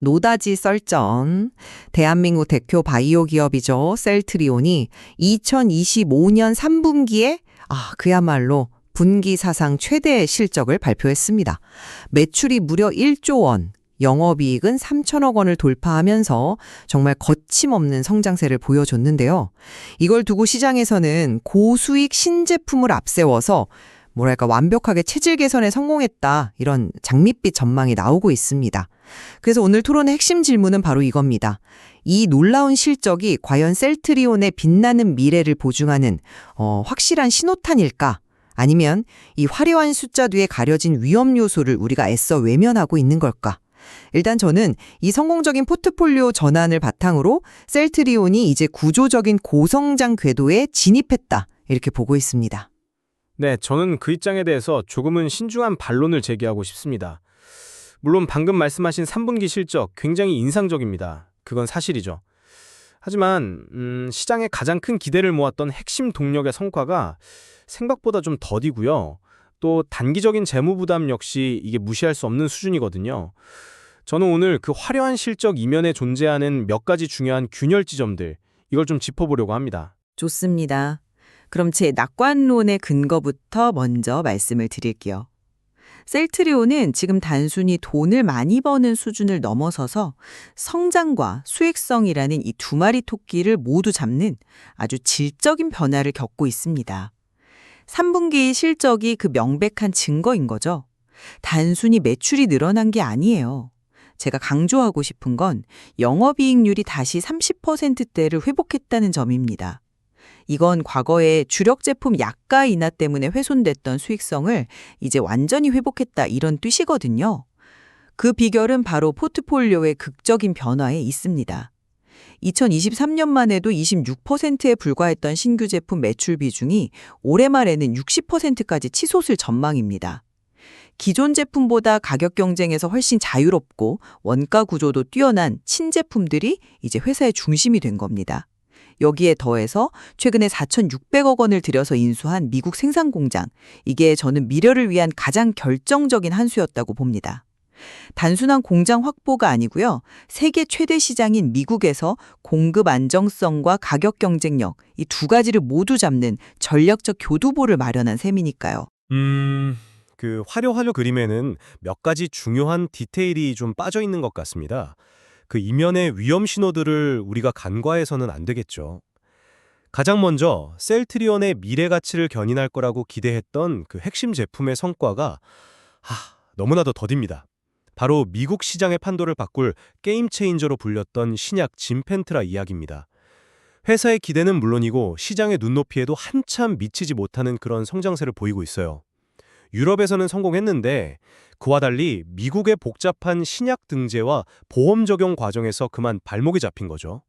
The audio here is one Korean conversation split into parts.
노다지 썰전. 대한민국 대표 바이오 기업이죠. 셀트리온이 2025년 3분기에 그야말로 분기 사상 최대 실적을 발표했습니다. 매출이 무려 1조 원, 영업이익은 3천억 원을 돌파하면서 정말 거침없는 성장세를 보여줬는데요. 이걸 두고 시장에서는 고수익 신제품을 앞세워서 완벽하게 체질 개선에 성공했다, 이런 장밋빛 전망이 나오고 있습니다. 그래서 오늘 토론의 핵심 질문은 바로 이겁니다. 이 놀라운 실적이 과연 셀트리온의 빛나는 미래를 보증하는 확실한 신호탄일까? 아니면 이 화려한 숫자 뒤에 가려진 위험 요소를 우리가 애써 외면하고 있는 걸까? 일단 저는 이 성공적인 포트폴리오 전환을 바탕으로 셀트리온이 이제 구조적인 고성장 궤도에 진입했다, 이렇게 보고 있습니다. 네, 저는 그 입장에 대해서 조금은 신중한 반론을 제기하고 싶습니다. 물론 방금 말씀하신 3분기 실적 굉장히 인상적입니다. 그건 사실이죠. 하지만 시장에 가장 큰 기대를 모았던 핵심 동력의 성과가 생각보다 좀 더디고요. 또 단기적인 재무 부담 역시 이게 무시할 수 없는 수준이거든요. 저는 오늘 그 화려한 실적 이면에 존재하는 몇 가지 중요한 균열 지점들, 이걸 좀 짚어보려고 합니다. 좋습니다. 그럼 제 낙관론의 근거부터 먼저 말씀을 드릴게요. 셀트리온은 지금 단순히 돈을 많이 버는 수준을 넘어서서 성장과 수익성이라는 이 두 마리 토끼를 모두 잡는 아주 질적인 변화를 겪고 있습니다. 3분기 실적이 그 명백한 증거인 거죠. 단순히 매출이 늘어난 게 아니에요. 제가 강조하고 싶은 건 영업이익률이 다시 30%대를 회복했다는 점입니다. 이건 과거에 주력 제품 약가 인하 때문에 훼손됐던 수익성을 이제 완전히 회복했다, 이런 뜻이거든요. 그 비결은 바로 포트폴리오의 극적인 변화에 있습니다. 2023년만 해도 26%에 불과했던 신규 제품 매출 비중이 올해 말에는 60%까지 치솟을 전망입니다. 기존 제품보다 가격 경쟁에서 훨씬 자유롭고 원가 구조도 뛰어난 신제품들이 이제 회사의 중심이 된 겁니다. 여기에 더해서 최근에 4,600억 원을 들여서 인수한 미국 생산 공장, 이게 저는 미래를 위한 가장 결정적인 한 수였다고 봅니다. 단순한 공장 확보가 아니고요. 세계 최대 시장인 미국에서 공급 안정성과 가격 경쟁력, 이 두 가지를 모두 잡는 전략적 교두보를 마련한 셈이니까요. 그 화려화려 그림에는 몇 가지 중요한 디테일이 좀 빠져 있는 것 같습니다. 그 이면의 위험 신호들을 우리가 간과해서는 안 되겠죠. 가장 먼저 셀트리온의 미래 가치를 견인할 거라고 기대했던 그 핵심 제품의 성과가 너무나도 더딥니다. 바로 미국 시장의 판도를 바꿀 게임 체인저로 불렸던 신약 짐펜트라 이야기입니다. 회사의 기대는 물론이고 시장의 눈높이에도 한참 미치지 못하는 그런 성장세를 보이고 있어요. 유럽에서는 성공했는데 그와 달리 미국의 복잡한 신약 등재와 보험 적용 과정에서 그만 발목이 잡힌 거죠.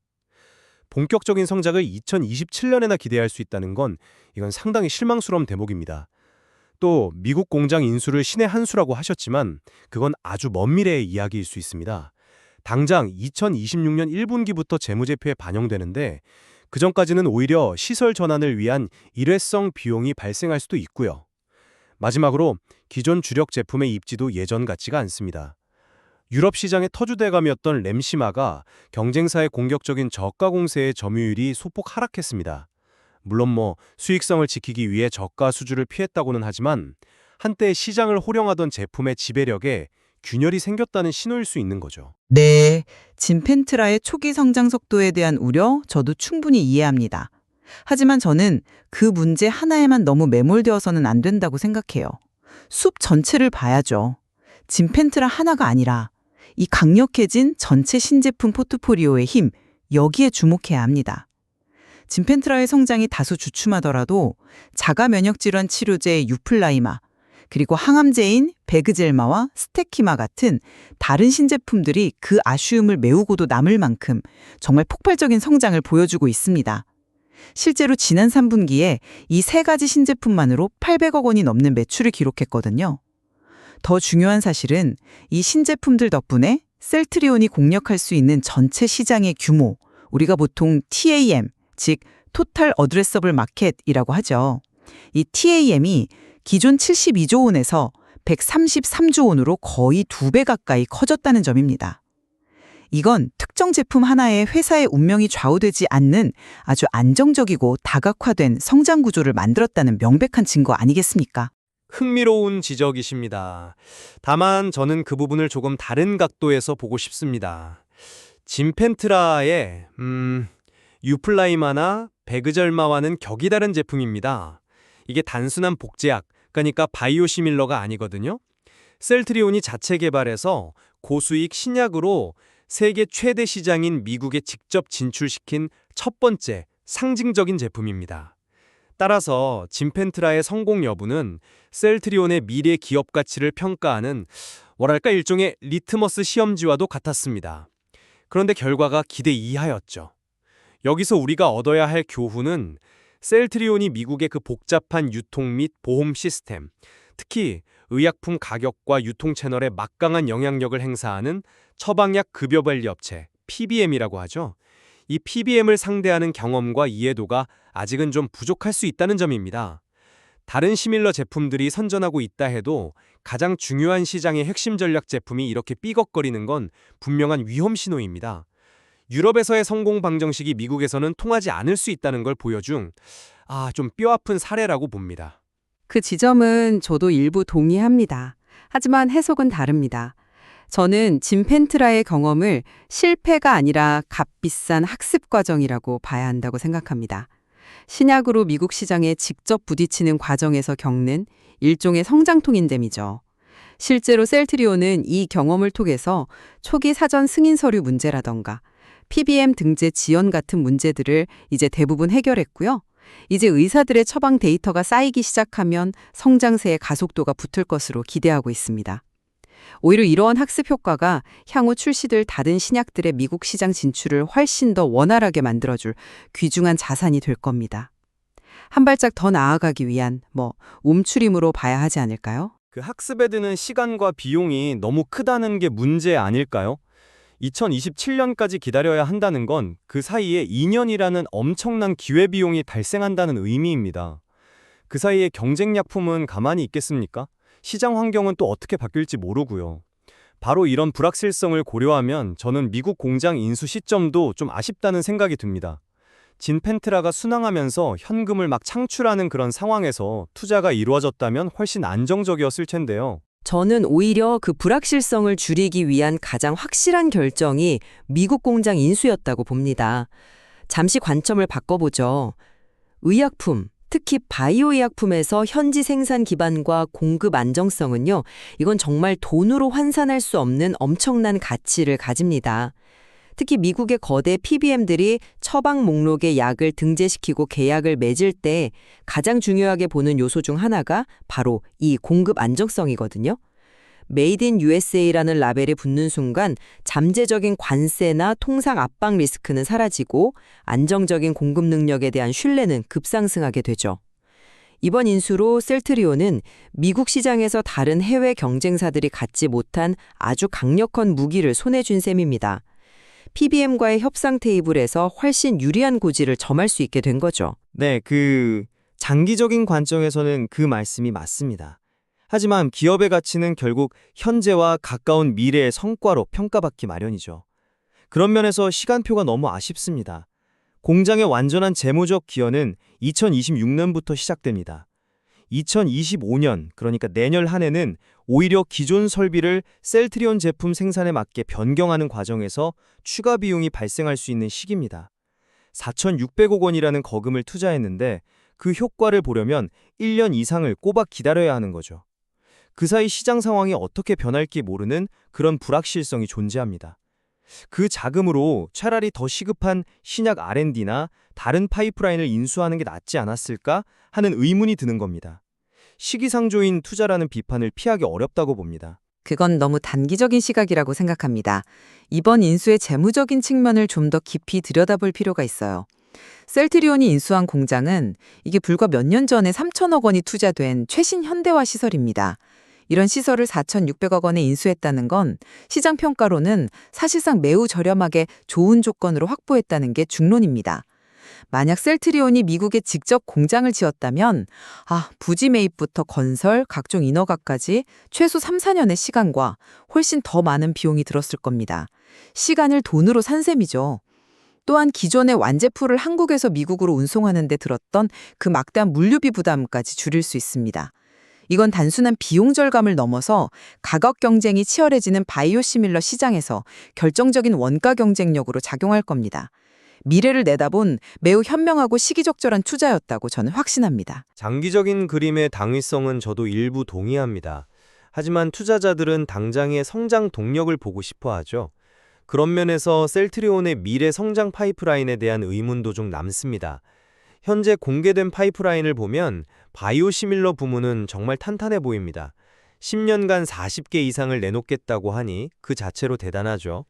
본격적인 성장을 2027년에나 기대할 수 있다는 건 이건 상당히 실망스러운 대목입니다. 또 미국 공장 인수를 신의 한 수라고 하셨지만 그건 아주 먼 미래의 이야기일 수 있습니다. 당장 2026년 1분기부터 재무제표에 반영되는데 그전까지는 오히려 시설 전환을 위한 일회성 비용이 발생할 수도 있고요. 마지막으로 기존 주력 제품의 입지도 예전 같지가 않습니다. 유럽 시장의 터주대감이었던 램시마가 경쟁사의 공격적인 저가 공세에 점유율이 소폭 하락했습니다. 물론 수익성을 지키기 위해 저가 수주를 피했다고는 하지만 한때 시장을 호령하던 제품의 지배력에 균열이 생겼다는 신호일 수 있는 거죠. 네, 짐펜트라의 초기 성장 속도에 대한 우려, 저도 충분히 이해합니다. 하지만 저는 그 문제 하나에만 너무 매몰되어서는 안 된다고 생각해요. 숲 전체를 봐야죠. 짐펜트라 하나가 아니라 이 강력해진 전체 신제품 포트폴리오의 힘, 여기에 주목해야 합니다. 짐펜트라의 성장이 다소 주춤하더라도 자가 면역 질환 치료제 유플라이마, 그리고 항암제인 베그젤마와 스테키마 같은 다른 신제품들이 그 아쉬움을 메우고도 남을 만큼 정말 폭발적인 성장을 보여주고 있습니다. 실제로 지난 3분기에 이 세 가지 신제품만으로 800억 원이 넘는 매출을 기록했거든요. 더 중요한 사실은 이 신제품들 덕분에 셀트리온이 공략할 수 있는 전체 시장의 규모, 우리가 보통 TAM, 즉 토탈 어드레서블 마켓이라고 하죠. 이 TAM이 기존 72조 원에서 133조 원으로 거의 2배 가까이 커졌다는 점입니다. 이건 특정 제품 하나에 회사의 운명이 좌우되지 않는 아주 안정적이고 다각화된 성장 구조를 만들었다는 명백한 증거 아니겠습니까? 흥미로운 지적이십니다. 다만 저는 그 부분을 조금 다른 각도에서 보고 싶습니다. 진펜트라의 유플라이마나 베그절마와는 격이 다른 제품입니다. 이게 단순한 복제약, 그러니까 바이오시밀러가 아니거든요. 셀트리온이 자체 개발해서 고수익 신약으로 세계 최대 시장인 미국에 직접 진출시킨 첫 번째 상징적인 제품입니다. 따라서 진펜트라의 성공 여부는 셀트리온의 미래 기업 가치를 평가하는 뭐랄까 일종의 리트머스 시험지와도 같았습니다. 그런데 결과가 기대 이하였죠. 여기서 우리가 얻어야 할 교훈은 셀트리온이 미국의 그 복잡한 유통 및 보험 시스템, 특히 의약품 가격과 유통 채널에 막강한 영향력을 행사하는 처방약 급여관리 업체, PBM이라고 하죠. 이 PBM을 상대하는 경험과 이해도가 아직은 좀 부족할 수 있다는 점입니다. 다른 시밀러 제품들이 선전하고 있다 해도 가장 중요한 시장의 핵심 전략 제품이 이렇게 삐걱거리는 건 분명한 위험 신호입니다. 유럽에서의 성공 방정식이 미국에서는 통하지 않을 수 있다는 걸 보여준 좀 뼈아픈 사례라고 봅니다. 그 지점은 저도 일부 동의합니다. 하지만 해석은 다릅니다. 저는 진펜트라의 경험을 실패가 아니라 값비싼 학습 과정이라고 봐야 한다고 생각합니다. 신약으로 미국 시장에 직접 부딪히는 과정에서 겪는 일종의 성장통인셈이죠. 실제로 셀트리온은 이 경험을 통해서 초기 사전 승인 서류 문제라던가 PBM 등재 지연 같은 문제들을 이제 대부분 해결했고요. 이제 의사들의 처방 데이터가 쌓이기 시작하면 성장세의 가속도가 붙을 것으로 기대하고 있습니다. 오히려 이러한 학습 효과가 향후 출시될 다른 신약들의 미국 시장 진출을 훨씬 더 원활하게 만들어줄 귀중한 자산이 될 겁니다. 한 발짝 더 나아가기 위한 움츠림으로 봐야 하지 않을까요? 그 학습에 드는 시간과 비용이 너무 크다는 게 문제 아닐까요? 2027년까지 기다려야 한다는 건 그 사이에 2년이라는 엄청난 기회비용이 발생한다는 의미입니다. 그 사이에 경쟁약품은 가만히 있겠습니까? 시장 환경은 또 어떻게 바뀔지 모르고요. 바로 이런 불확실성을 고려하면 저는 미국 공장 인수 시점도 좀 아쉽다는 생각이 듭니다. 진펜트라가 순항하면서 현금을 막 창출하는 그런 상황에서 투자가 이루어졌다면 훨씬 안정적이었을 텐데요. 저는 오히려 그 불확실성을 줄이기 위한 가장 확실한 결정이 미국 공장 인수였다고 봅니다. 잠시 관점을 바꿔보죠. 의약품, 특히 바이오 의약품에서 현지 생산 기반과 공급 안정성은요, 이건 정말 돈으로 환산할 수 없는 엄청난 가치를 가집니다. 특히 미국의 거대 PBM들이 처방 목록에 약을 등재시키고 계약을 맺을 때 가장 중요하게 보는 요소 중 하나가 바로 이 공급 안정성이거든요. 메이드 인 USA라는 라벨이 붙는 순간 잠재적인 관세나 통상 압박 리스크는 사라지고 안정적인 공급 능력에 대한 신뢰는 급상승하게 되죠. 이번 인수로 셀트리온은 미국 시장에서 다른 해외 경쟁사들이 갖지 못한 아주 강력한 무기를 손에 쥔 셈입니다. PBM과의 협상 테이블에서 훨씬 유리한 고지를 점할 수 있게 된 거죠. 네, 장기적인 관점에서는 그 말씀이 맞습니다. 하지만 기업의 가치는 결국 현재와 가까운 미래의 성과로 평가받기 마련이죠. 그런 면에서 시간표가 너무 아쉽습니다. 공장의 완전한 재무적 기여는 2026년부터 시작됩니다. 2025년, 그러니까 내년 한 해는 오히려 기존 설비를 셀트리온 제품 생산에 맞게 변경하는 과정에서 추가 비용이 발생할 수 있는 시기입니다. 4,600억 원이라는 거금을 투자했는데 그 효과를 보려면 1년 이상을 꼬박 기다려야 하는 거죠. 그 사이 시장 상황이 어떻게 변할지 모르는 그런 불확실성이 존재합니다. 그 자금으로 차라리 더 시급한 신약 R&D나 다른 파이프라인을 인수하는 게 낫지 않았을까 하는 의문이 드는 겁니다. 시기상조인 투자라는 비판을 피하기 어렵다고 봅니다. 그건 너무 단기적인 시각이라고 생각합니다. 이번 인수의 재무적인 측면을 좀 더 깊이 들여다볼 필요가 있어요. 셀트리온이 인수한 공장은 이게 불과 몇 년 전에 3천억 원이 투자된 최신 현대화 시설입니다. 이런 시설을 4,600억 원에 인수했다는 건 시장 평가로는 사실상 매우 저렴하게 좋은 조건으로 확보했다는 게 중론입니다. 만약 셀트리온이 미국에 직접 공장을 지었다면 부지 매입부터 건설, 각종 인허가까지 최소 3, 4년의 시간과 훨씬 더 많은 비용이 들었을 겁니다. 시간을 돈으로 산 셈이죠. 또한 기존의 완제품을 한국에서 미국으로 운송하는 데 들었던 그 막대한 물류비 부담까지 줄일 수 있습니다. 이건 단순한 비용 절감을 넘어서 가격 경쟁이 치열해지는 바이오시밀러 시장에서 결정적인 원가 경쟁력으로 작용할 겁니다. 미래를 내다본 매우 현명하고 시기적절한 투자였다고 저는 확신합니다. 장기적인 그림의 당위성은 저도 일부 동의합니다. 하지만 투자자들은 당장의 성장 동력을 보고 싶어 하죠. 그런 면에서 셀트리온의 미래 성장 파이프라인에 대한 의문도 좀 남습니다. 현재 공개된 파이프라인을 보면 바이오시밀러 부문은 정말 탄탄해 보입니다. 10년간 40개 이상을 내놓겠다고 하니 그 자체로 대단하죠.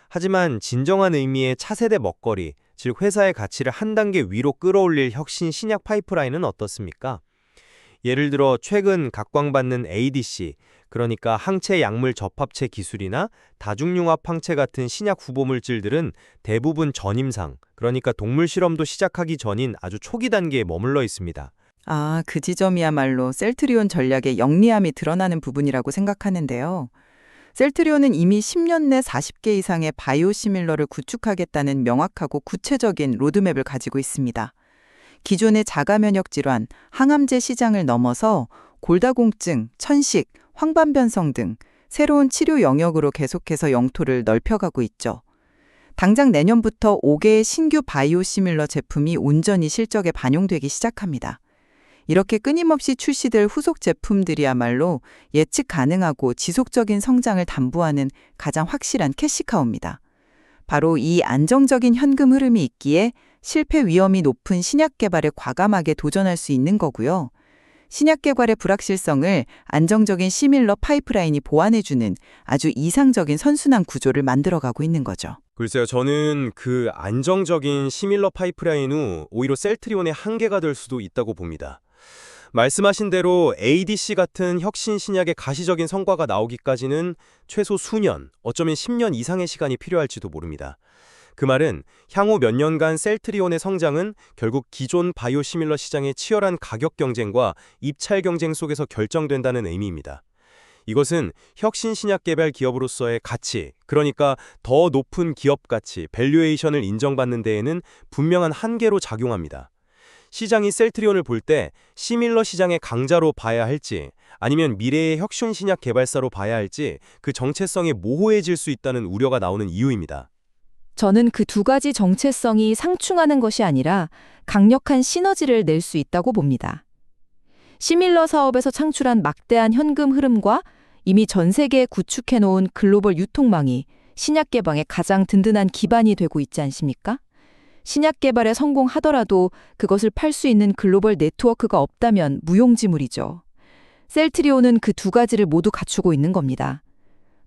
하지만 진정한 의미의 차세대 먹거리, 즉 회사의 가치를 한 단계 위로 끌어올릴 혁신 신약 파이프라인은 어떻습니까? 예를 들어 최근 각광받는 ADC, 그러니까 항체 약물 접합체 기술이나 다중융합 항체 같은 신약 후보 물질들은 대부분 전임상, 그러니까 동물 실험도 시작하기 전인 아주 초기 단계에 머물러 있습니다. 그 지점이야말로 셀트리온 전략의 영리함이 드러나는 부분이라고 생각하는데요. 셀트리온은 이미 10년 내 40개 이상의 바이오시밀러를 구축하겠다는 명확하고 구체적인 로드맵을 가지고 있습니다. 기존의 자가면역 질환, 항암제 시장을 넘어서 골다공증, 천식, 황반변성 등 새로운 치료 영역으로 계속해서 영토를 넓혀가고 있죠. 당장 내년부터 5개의 신규 바이오시밀러 제품이 온전히 실적에 반영되기 시작합니다. 이렇게 끊임없이 출시될 후속 제품들이야말로 예측 가능하고 지속적인 성장을 담보하는 가장 확실한 캐시카우입니다. 바로 이 안정적인 현금 흐름이 있기에 실패 위험이 높은 신약 개발에 과감하게 도전할 수 있는 거고요. 신약 개발의 불확실성을 안정적인 시밀러 파이프라인이 보완해주는 아주 이상적인 선순환 구조를 만들어가고 있는 거죠. 글쎄요, 저는 그 안정적인 시밀러 파이프라인 후 오히려 셀트리온의 한계가 될 수도 있다고 봅니다. 말씀하신 대로 ADC 같은 혁신 신약의 가시적인 성과가 나오기까지는 최소 수년, 어쩌면 10년 이상의 시간이 필요할지도 모릅니다. 그 말은 향후 몇 년간 셀트리온의 성장은 결국 기존 바이오시밀러 시장의 치열한 가격 경쟁과 입찰 경쟁 속에서 결정된다는 의미입니다. 이것은 혁신 신약 개발 기업으로서의 가치, 그러니까 더 높은 기업 가치, 밸류에이션을 인정받는 데에는 분명한 한계로 작용합니다. 시장이 셀트리온을 볼 때 시밀러 시장의 강자로 봐야 할지 아니면 미래의 혁신 신약 개발사로 봐야 할지 그 정체성이 모호해질 수 있다는 우려가 나오는 이유입니다. 저는 그 두 가지 정체성이 상충하는 것이 아니라 강력한 시너지를 낼 수 있다고 봅니다. 시밀러 사업에서 창출한 막대한 현금 흐름과 이미 전 세계에 구축해놓은 글로벌 유통망이 신약 개방에 가장 든든한 기반이 되고 있지 않습니까? 신약 개발에 성공하더라도 그것을 팔 수 있는 글로벌 네트워크가 없다면 무용지물이죠. 셀트리온은 그 두 가지를 모두 갖추고 있는 겁니다.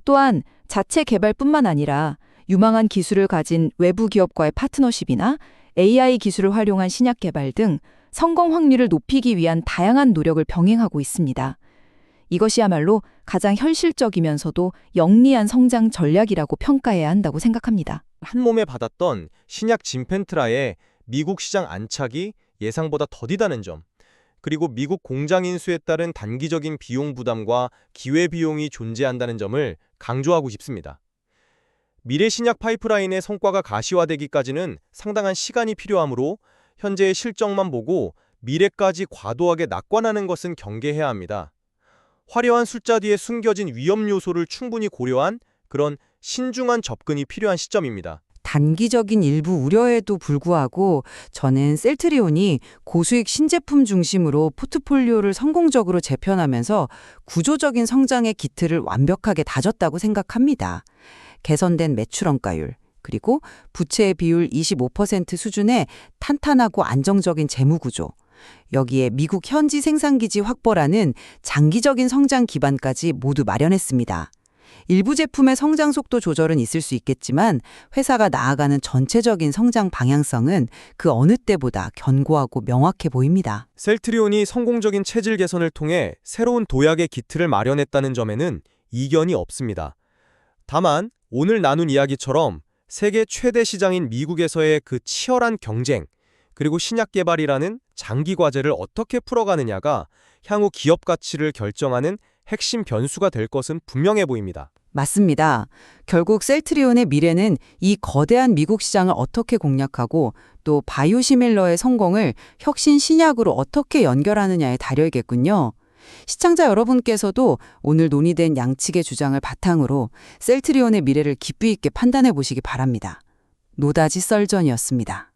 또한 자체 개발뿐만 아니라 유망한 기술을 가진 외부 기업과의 파트너십이나 AI 기술을 활용한 신약 개발 등 성공 확률을 높이기 위한 다양한 노력을 병행하고 있습니다. 이것이야말로 가장 현실적이면서도 영리한 성장 전략이라고 평가해야 한다고 생각합니다. 한 몸에 받았던 신약 진펜트라의 미국 시장 안착이 예상보다 더디다는 점, 그리고 미국 공장 인수에 따른 단기적인 비용 부담과 기회비용이 존재한다는 점을 강조하고 싶습니다. 미래 신약 파이프라인의 성과가 가시화되기까지는 상당한 시간이 필요하므로 현재의 실적만 보고 미래까지 과도하게 낙관하는 것은 경계해야 합니다. 화려한 숫자 뒤에 숨겨진 위험 요소를 충분히 고려한 그런 신중한 접근이 필요한 시점입니다. 단기적인 일부 우려에도 불구하고 저는 셀트리온이 고수익 신제품 중심으로 포트폴리오를 성공적으로 재편하면서 구조적인 성장의 기틀을 완벽하게 다졌다고 생각합니다. 개선된 매출 원가율, 그리고 부채의 비율 25% 수준의 탄탄하고 안정적인 재무 구조, 여기에 미국 현지 생산기지 확보라는 장기적인 성장 기반까지 모두 마련했습니다. 일부 제품의 성장 속도 조절은 있을 수 있겠지만 회사가 나아가는 전체적인 성장 방향성은 그 어느 때보다 견고하고 명확해 보입니다. 셀트리온이 성공적인 체질 개선을 통해 새로운 도약의 기틀을 마련했다는 점에는 이견이 없습니다. 다만 오늘 나눈 이야기처럼 세계 최대 시장인 미국에서의 그 치열한 경쟁, 그리고 신약 개발이라는 장기 과제를 어떻게 풀어가느냐가 향후 기업 가치를 결정하는 핵심 변수가 될 것은 분명해 보입니다. 맞습니다. 결국 셀트리온의 미래는 이 거대한 미국 시장을 어떻게 공략하고 또 바이오시밀러의 성공을 혁신 신약으로 어떻게 연결하느냐에 달려있겠군요. 시청자 여러분께서도 오늘 논의된 양측의 주장을 바탕으로 셀트리온의 미래를 깊이 있게 판단해 보시기 바랍니다. 노다지 썰전이었습니다.